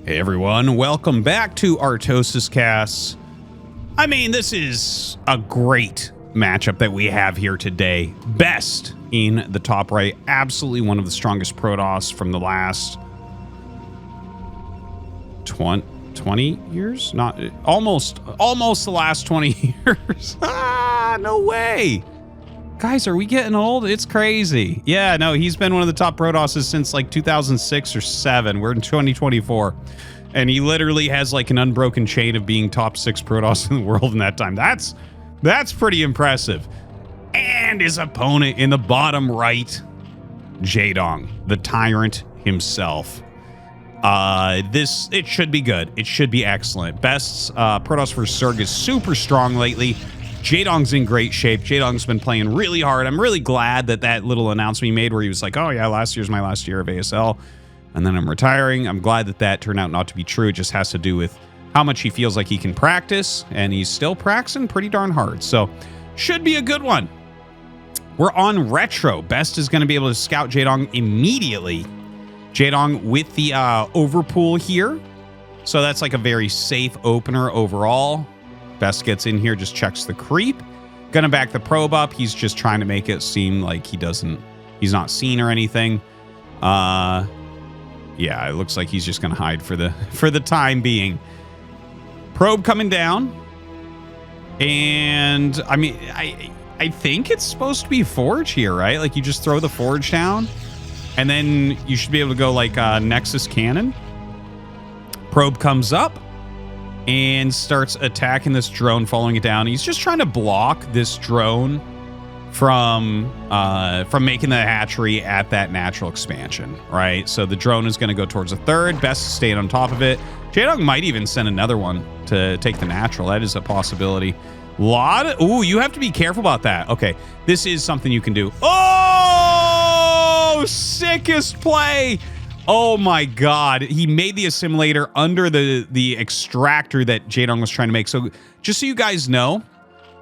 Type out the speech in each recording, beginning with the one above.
Hey everyone, welcome back to ArtosisCasts. I mean, this is a great matchup that we have here today. BeSt in the top right, absolutely one of the strongest Protoss from the last 20 years? Not almost the last 20 years. No way. Guys, are we getting old? It's crazy. Yeah, no, he's been one of the top Protosses since like 2006 or 7. We're in 2024. And he literally has like an unbroken chain of being top 6 Protoss in the world in that time. That's pretty impressive. And his opponent in the bottom right, Jaedong, the tyrant himself. It should be good. It should be excellent. BeSt's Protoss vs. Zerg is super strong lately. Jaedong's in great shape. Jaedong's been playing really hard. I'm really glad that little announcement he made where he was like, oh yeah, last year's my last year of ASL, and then I'm retiring. I'm glad that turned out not to be true. It just has to do with how much he feels like he can practice, and he's still practicing pretty darn hard. So, should be a good one. We're on Retro. BeSt is going to be able to scout Jaedong immediately. Jaedong with the overpool here. So that's like a very safe opener overall. BeSt gets in here, just checks the creep. Gonna back the probe up. He's just trying to make it seem like he's not seen or anything. Yeah, it looks like he's just gonna hide for the time being. Probe coming down. And I mean, I think it's supposed to be forge here, right? Like you just throw the forge down and then you should be able to go like Nexus Cannon. Probe comes up and starts attacking this drone, following it down. He's just trying to block this drone from making the hatchery at that natural expansion, right? So the drone is going to go towards the third. BeSt staying on top of it. Jaedong might even send another one to take the natural. That is a possibility. Ooh, you have to be careful about that. Okay, this is something you can do. Oh, sickest play. Oh my God, he made the assimilator under the extractor that Jaedong was trying to make. So just so you guys know,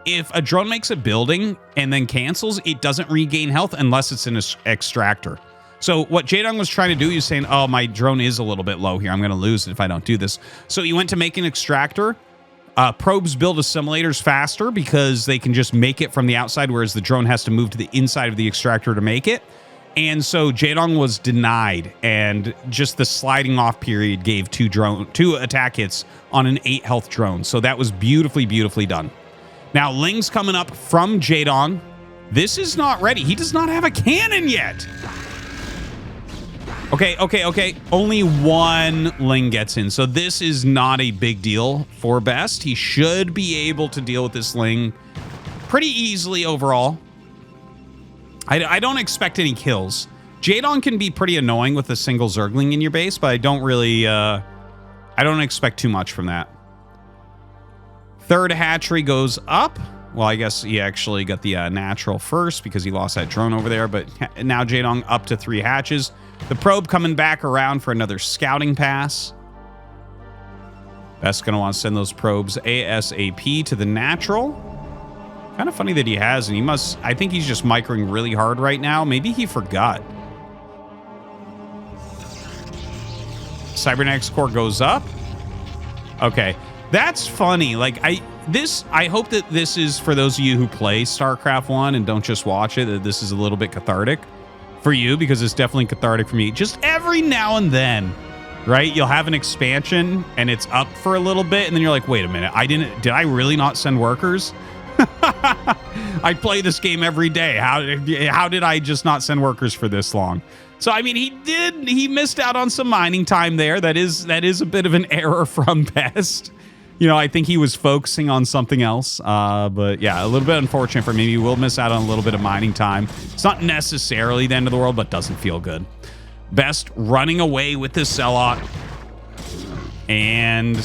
if a drone makes a building and then cancels, it doesn't regain health unless it's an extractor. So what Jaedong was trying to do, he was saying, oh, my drone is a little bit low here. I'm going to lose it if I don't do this. So he went to make an extractor. Probes build assimilators faster because they can just make it from the outside, whereas the drone has to move to the inside of the extractor to make it. And so Jaedong was denied, and just the sliding off period gave two attack hits on an 8 health drone. So that was beautifully, beautifully done. Now, Ling's coming up from Jaedong. This is not ready. He does not have a cannon yet. Okay. Only one Ling gets in. So this is not a big deal for BeSt. He should be able to deal with this Ling pretty easily overall. I don't expect any kills. Jaedong can be pretty annoying with a single Zergling in your base, but I don't expect too much from that. Third hatchery goes up. Well, I guess he actually got the natural first because he lost that drone over there, but now Jaedong up to 3 hatches. The probe coming back around for another scouting pass. BeSt's going to want to send those probes ASAP to the natural. Kind of funny that he has, and I think he's just microing really hard right now. Maybe he forgot. Cybernetics core goes up. Okay, that's funny. Like, I hope that this is for those of you who play StarCraft 1 and don't just watch it, that this is a little bit cathartic for you, because it's definitely cathartic for me. Just every now and then, right? You'll have an expansion and it's up for a little bit, and then you're like, wait a minute, did I really not send workers? I play this game every day. How did I just not send workers for this long? So I mean, he missed out on some mining time there. That is a bit of an error from BeSt. You know, I think he was focusing on something else. But yeah, a little bit unfortunate for me. He will miss out on a little bit of mining time. It's not necessarily the end of the world, but doesn't feel good. BeSt running away with this Zealot. And,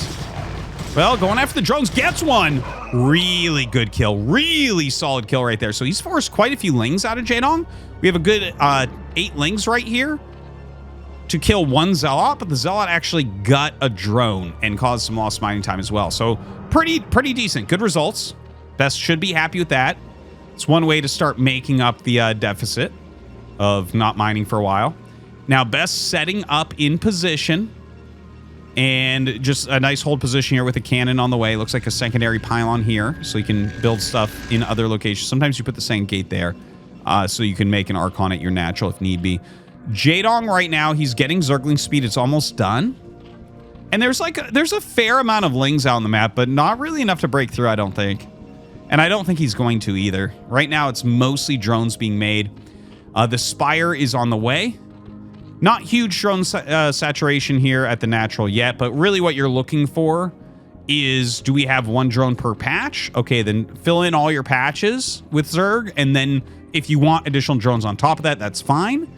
well, going after the drones, gets one. Really good kill. Really solid kill right there. So he's forced quite a few Lings out of Jaedong. We have a good 8 Lings right here to kill 1 Zealot, but the Zealot actually got a drone and caused some lost mining time as well. So pretty decent. Good results. BeSt should be happy with that. It's one way to start making up the deficit of not mining for a while. Now, BeSt setting up in position. And just a nice hold position here with a cannon on the way. Looks like a secondary pylon here, so you can build stuff in other locations. Sometimes you put the same gate there, so you can make an Archon at your natural if need be. Jaedong right now, he's getting Zergling speed. It's almost done. And there's a fair amount of Lings out on the map, but not really enough to break through, I don't think. And I don't think he's going to either. Right now, it's mostly drones being made. The Spire is on the way. Not huge drone saturation here at the natural yet, but really what you're looking for is, do we have one drone per patch? Okay, then fill in all your patches with Zerg, and then if you want additional drones on top of that, that's fine.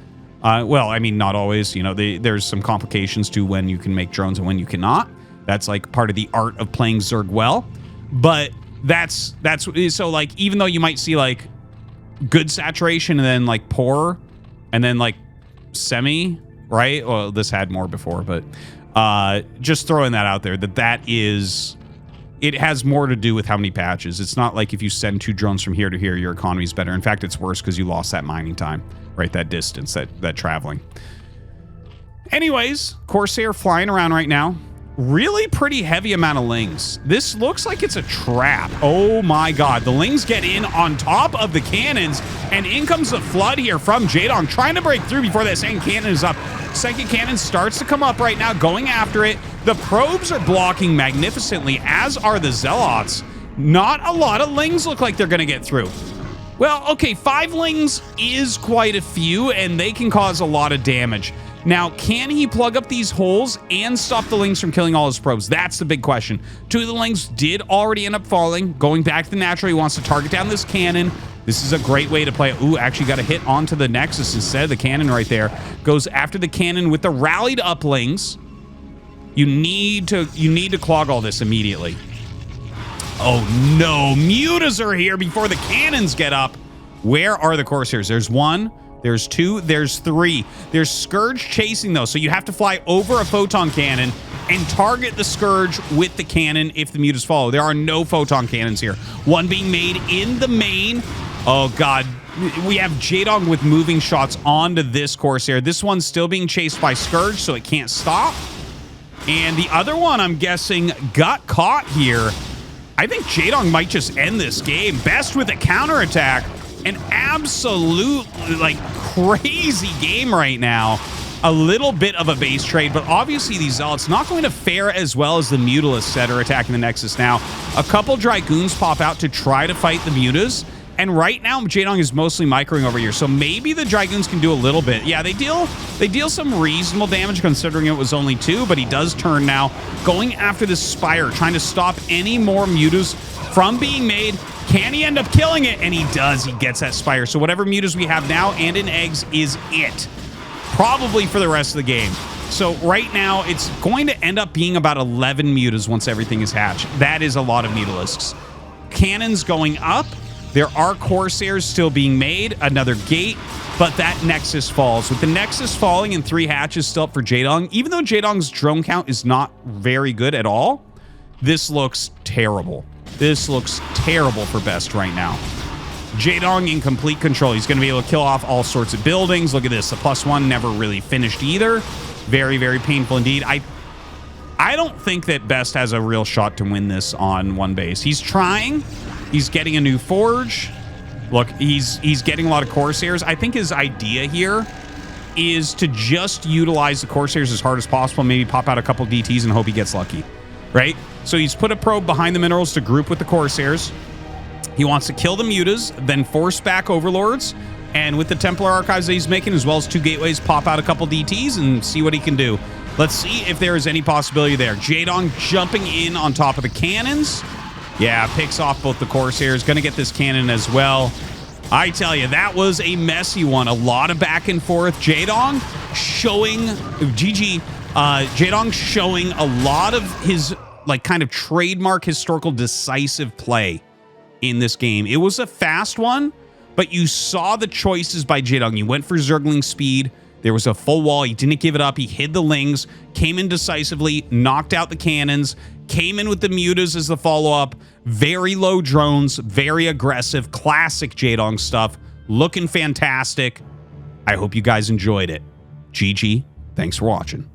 Well, I mean, not always. You know, there's some complications to when you can make drones and when you cannot. That's like part of the art of playing Zerg well. But that's so like, even though you might see like good saturation and then like poor and then like semi, right? Well, this had more before, but just throwing that out there, that is, it has more to do with how many patches. It's not like if you send 2 drones from here to here, your economy's better. In fact, it's worse because you lost that mining time, right? That distance, that traveling. Anyways, Corsair flying around right now. Really pretty heavy amount of Lings. This looks like it's a trap. Oh my god. The Lings get in on top of the cannons, and in comes the flood here from Jaedong, trying to break through before that second cannon is up. Second cannon starts to come up right now, going after it. The probes are blocking magnificently, as are the Zealots. Not a lot of Lings look like they're going to get through. Well, okay, 5 Lings is quite a few, and they can cause a lot of damage. Now, can he plug up these holes and stop the Lings from killing all his probes? That's the big question. 2 of the Lings did already end up falling. Going back to the natural, he wants to target down this cannon. This is a great way to play it. Ooh, actually got a hit onto the Nexus instead of the cannon right there. Goes after the cannon with the rallied up Lings. You need to clog all this immediately. Oh no, mutas are here before the cannons get up. Where are the Corsairs? There's 1. There's 2, there's 3. There's Scourge chasing though, so you have to fly over a photon cannon and target the Scourge with the cannon if the mutas follow. There are no photon cannons here. One being made in the main. Oh god, we have Jaedong with moving shots onto this Corsair. This one's still being chased by Scourge, so it can't stop. And the other one, I'm guessing, got caught here. I think Jaedong might just end this game. BeSt with a counterattack. An absolute, like, crazy game right now. A little bit of a base trade, but obviously these Zealots not going to fare as well as the Mutalisks that are attacking the Nexus now. A couple Dragoons pop out to try to fight the Mutas, and right now Jaedong is mostly microing over here, so maybe the Dragoons can do a little bit. Yeah, they deal some reasonable damage considering it was only 2, but he does turn now, going after this Spire, trying to stop any more Mutas from being made. Can he end up killing it? And he does. He gets that Spire. So whatever mutas we have now and in eggs is it. Probably for the rest of the game. So right now, it's going to end up being about 11 mutas once everything is hatched. That is a lot of Mutalisks. Cannons going up. There are Corsairs still being made. Another gate. But that Nexus falls. With the Nexus falling and 3 hatches still up for Jaedong, even though Jaedong's drone count is not very good at all, this looks terrible. This looks terrible for BeSt right now. Jaedong in complete control. He's going to be able to kill off all sorts of buildings. Look at this. The +1 never really finished either. Very, very painful indeed. I don't think that BeSt has a real shot to win this on one base. He's trying. He's getting a new forge. Look, he's getting a lot of Corsairs. I think his idea here is to just utilize the Corsairs as hard as possible. Maybe pop out a couple DTs and hope he gets lucky. Right? So he's put a probe behind the minerals to group with the Corsairs. He wants to kill the mutas, then force back overlords. And with the Templar archives that he's making, as well as 2 gateways, pop out a couple DTs and see what he can do. Let's see if there is any possibility there. Jaedong jumping in on top of the cannons. Yeah, picks off both the Corsairs. Gonna get this cannon as well. I tell you, that was a messy one. A lot of back and forth. Jaedong showing... Jaedong showing a lot of his, like, kind of trademark historical decisive play in this game. It was a fast one, but you saw the choices by Jaedong. He went for Zergling speed. There was a full wall. He didn't give it up. He hid the Lings, came in decisively, knocked out the cannons, came in with the mutas as the follow-up. Very low drones, very aggressive, classic Jaedong stuff. Looking fantastic. I hope you guys enjoyed it. GG. Thanks for watching.